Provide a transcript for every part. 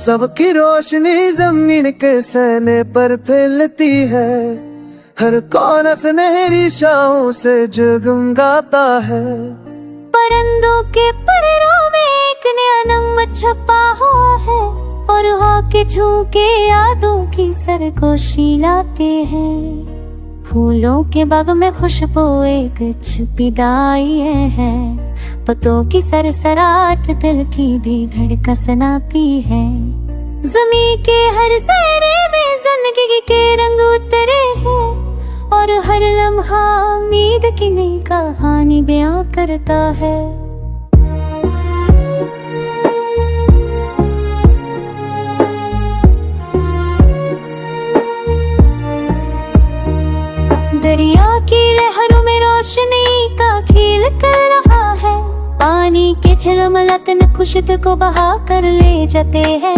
सबकी रोशनी जमीन के सहने पर फैलती है, हर कोना सुनहरी छाओं से जगमगाता है। परिंदों के परों में एक नया नंबर छपा हुआ है, और होके झोंके यादों की सरगोशी लाते हैं। फूलों के बाग में खुशबू एक छुपी है, पत्तों की सरसराहट दिल की भी धड़कन सुनाती है। ज़मीं के हर ज़रे में जिंदगी के रंग उतरे हैं, और हर लम्हा उम्मीद की नई कहानी बयां करता है। दरिया की लहरों में रोशनी का खेल कर रहा है, पानी के झिलमिलाते खुशबू को बहा कर ले जाते हैं।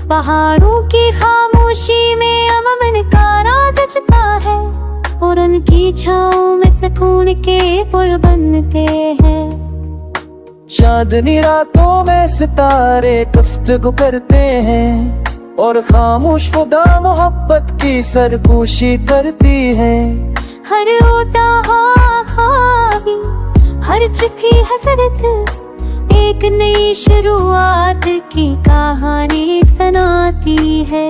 पहाड़ों की खामोशी में अमन का राज छिपा है, और उनकी छाँव में सुकून के पुल बनते हैं। चांदनी रातों में सितारे गुफ्तगू करते हैं, और खामोश खुदा मोहब्बत की सरगोशी करती है। हर ओटा ख्वाबी, हर चुकी हसरत एक नई शुरुआत की कहानी सुनाती है।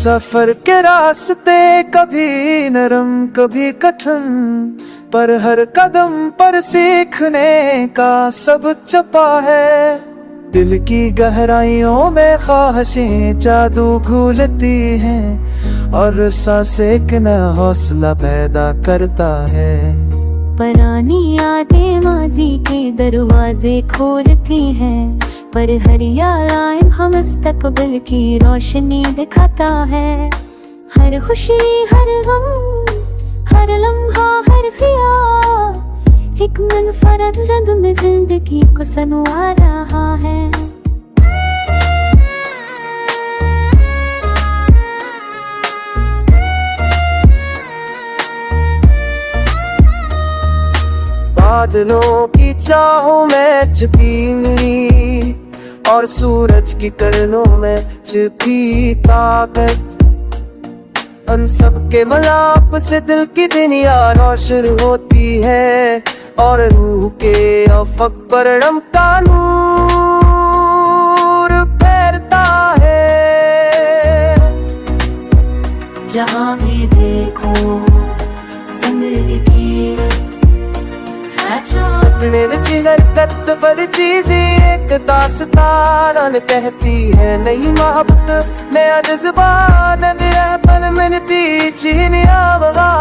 सफर के रास्ते कभी नरम कभी कठिन, पर हर कदम पर सीखने का सबक छुपा है। दिल की गहराइयों में ख्वाहिशें जादू घुलती हैं, और सांसें एक नया हौसला पैदा करता है। पुरानी यादें माजी के दरवाजे खोलती हैं, पर हर याद हम मुस्तकबिल की रोशनी दिखाता है। हर खुशी हर गम हर लम्हा हर ख्याल एक मुनफरद रंग में जिंदगी को संवार रहा है। बादलों की चाहों में छुपी, और सूरज की किरणों में छुपी ताकत। उन सब के मिलाप से दिल की दुनिया रोशन होती है, और रूह के अफक पर रम का नूर फैलता है। जहाँ भी देखो जिंदगी हरकत पर चीजें एक दास्तान कहती है। नई मोहब्बत नया जज्बा, नया पल मिलती चीनिया बगा।